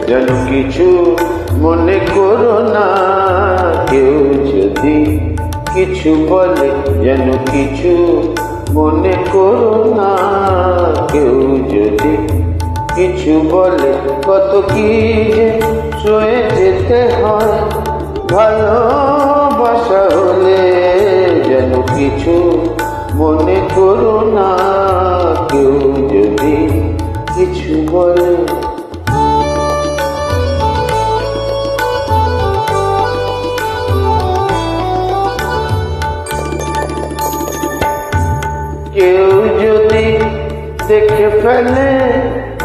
যেন কিছু মনে করো না। কেউ যদি কিছু বলে যেন কিছু মনে করো না। কেউ যদি কিছু বলে কত কি যে সয়ে যেতে হয়। ভালোবাসা হলে যেন কিছু মনে করো না। কেউ যদি কিছু বলে কেউ যদি দেখে ফেলে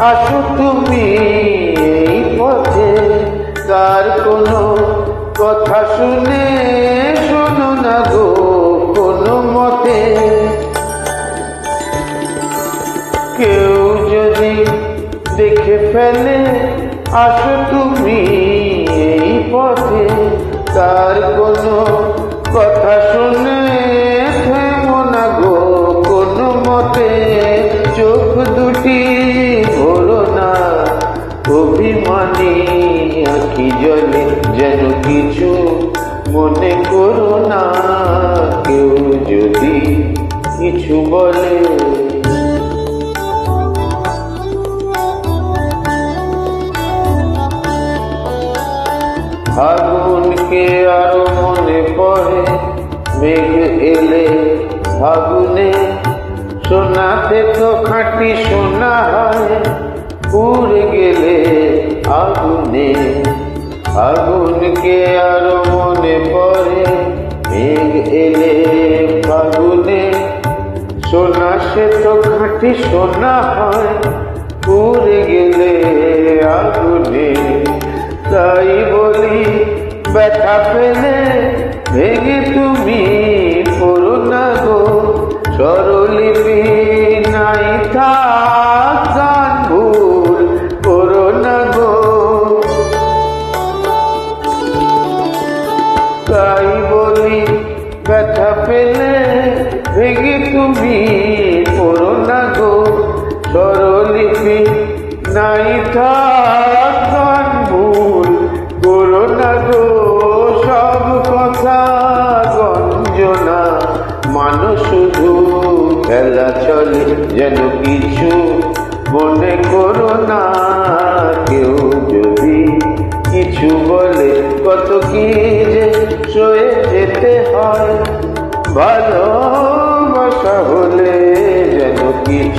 আসো তুমি এই পথে, তার কোনো কথা শুনে শোনো না গো কোনো মতে। কেউ যদি দেখে ফেলে আসো তুমি এই পথে, তার কোনো কথা শুনে থেমো না গো কোনো মতে। চোখ দুটি ভরো না অভিমানী আঁখি জলে, যেন কিছু মনে করো না। কেউ যদি কিছু বলে ফাগুনকে আরো মনে পড়ে, মেঘ এলে ফাগুনে। সোনাতে তো খাঁটি সোনা হয়, পুড়ে গেলে আগুনে। ফাগুনকে আরো মনে পড়ে, মেঘ এলে ফাগুনে। সোনা সে তো খাঁটি সোনা হয়, পুড়ে গেলে আগুনে। তাই বলি ব্যথা পেলে ভেঙে তুমি পড়ো না গো স্বরলিপি নাই থাক গান ভুল করো না গো। তাই বলি ব্যথা পেলে ভেঙে তুমি পড়ো না গো স্বরলিপি নাই থাক গান ভুল করো না গো। সব কথা গঞ্জনা মানুষ শুধু খেলা চলে, যেন কিছু মনে করো না। কেউ যদি কিছু বলে কত কি যে সয়ে যেতে হয়। ভালোবাসা হলে যেন কিছু